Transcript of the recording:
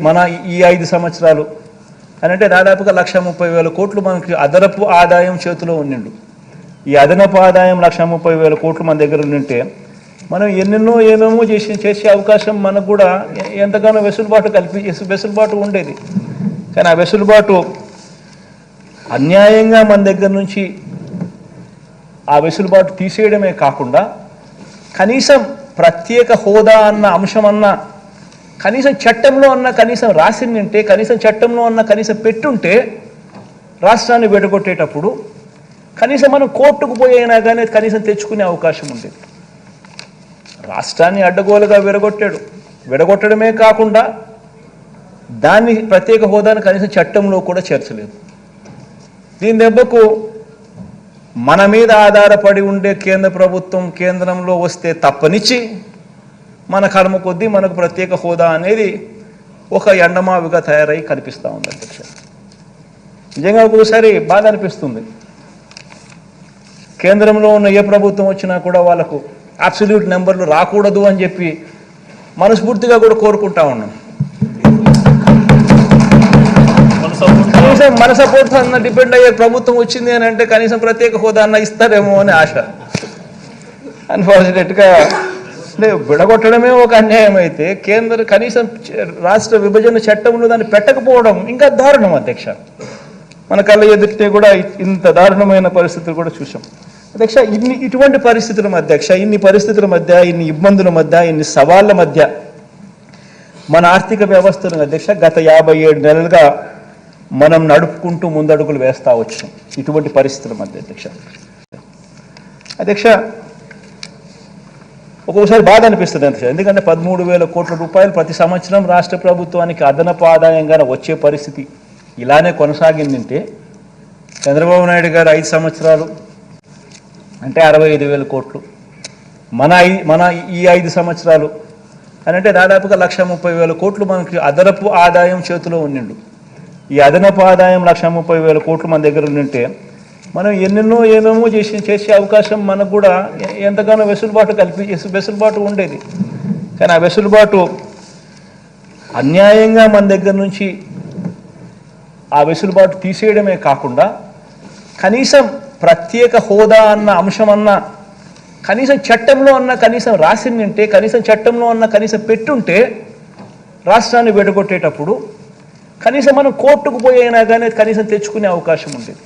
మన ఈ 5 సంవత్సరాలు అంటే దాదాపుగా 1,30,000 కోట్లు మనకి అదనపు ఆదాయం చేతిలో ఉండిండు. ఈ అదనపు ఆదాయం 1,30,000 కోట్లు మన దగ్గర ఉంటే మనం ఎన్నెన్నో ఏమేమో చేసే అవకాశం మనకు కూడా ఎంతగానో వెసులుబాటు ఉండేది. కానీ ఆ వెసులుబాటు అన్యాయంగా మన దగ్గర నుంచి ఆ వెసులుబాటు తీసేయడమే కాకుండా కనీసం ప్రత్యేక హోదా అన్న అంశం అన్న కనీసం చట్టంలో అన్న కనీసం రాసిందంటే కనీసం చట్టంలో అన్న కనీసం పెట్టుంటే రాష్ట్రాన్ని విడగొట్టేటప్పుడు కనీసం మనం కోర్టుకు పోయినా కానీ కనీసం తెచ్చుకునే అవకాశం ఉండేది. రాష్ట్రాన్ని అడ్డగోలుగా విడగొట్టడమే కాకుండా దాన్ని ప్రత్యేక హోదాను కనీసం చట్టంలో కూడా చేర్చలేదు. దీని దెబ్బకు మన మీద ఆధారపడి ఉండే కేంద్ర ప్రభుత్వం కేంద్రంలో వస్తే తప్పనిచ్చి మన కర్మ కొద్దీ మనకు ప్రత్యేక హోదా అనేది ఒక ఎండమావిగా తయారై కనిపిస్తూ ఉంది అధ్యక్ష. నిజంగా ఒకసారి బాధ అనిపిస్తుంది. కేంద్రంలో ఉన్న ఏ ప్రభుత్వం వచ్చినా కూడా వాళ్ళకు అబ్సల్యూట్ నెంబర్లు రాకూడదు అని చెప్పి మనస్ఫూర్తిగా కూడా కోరుకుంటా ఉన్నాం. కనీసం మన సపోర్ట్ అన్న డిపెండ్ అయ్యే ప్రభుత్వం వచ్చింది అని అంటే కనీసం ప్రత్యేక హోదా అన్న ఇస్తారేమో అని ఆశ. అన్ఫార్చునేట్గా విడగొట్టడమే ఒక అన్యాయం అయితే కనీసం రాష్ట్ర విభజన చట్టంలో దాన్ని పెట్టకపోవడం ఇంకా దారుణం అధ్యక్ష. మన కళ్ళ ఎదుటితే కూడా ఇంత దారుణమైన పరిస్థితులు కూడా చూసాం అధ్యక్ష. ఇటువంటి పరిస్థితుల మధ్య ఇన్ని పరిస్థితుల మధ్య, ఇన్ని ఇబ్బందుల మధ్య, ఇన్ని సవాళ్ళ మధ్య మన ఆర్థిక వ్యవస్థను అధ్యక్ష గత 57 నెలలుగా మనం నడుపుకుంటూ ముందడుగులు వేస్తూ వచ్చాం. ఇటువంటి పరిస్థితుల మధ్య అధ్యక్ష ఒక్కొక్కసారి బాధ అనిపిస్తుంది అధ్యక్ష. ఎందుకంటే 13,000 కోట్ల రూపాయలు ప్రతి సంవత్సరం రాష్ట్ర ప్రభుత్వానికి అదనపు ఆదాయంగా వచ్చే పరిస్థితి ఇలానే కొనసాగిందంటే చంద్రబాబు నాయుడు గారు 5 సంవత్సరాలు అంటే 65,000 కోట్లు, మన ఈ 5 సంవత్సరాలు అంటే దాదాపుగా 1,30,000 కోట్లు మనకి అదనపు ఆదాయం చేతిలో ఉండిండు. ఈ అదనపు ఆదాయం 1,30,000 కోట్లు మన దగ్గర ఉంటే మనం ఎన్నెన్నో ఏమేమో చేసే అవకాశం మనకు కూడా ఎంతగానో వెసులుబాటు ఉండేది. కానీ ఆ వెసులుబాటు అన్యాయంగా మన దగ్గర నుంచి ఆ వెసులుబాటు తీసేయడమే కాకుండా కనీసం ప్రత్యేక హోదా అన్న అంశం అన్న కనీసం చట్టంలో అన్న కనీసం రాసిందంటే కనీసం చట్టంలో అన్న కనీసం పెట్టుంటే రాష్ట్రాన్ని విడగొట్టేటప్పుడు కనీసం మనం కోర్టుకు పోయినా కానీ కనీసం తెచ్చుకునే అవకాశం ఉండేది.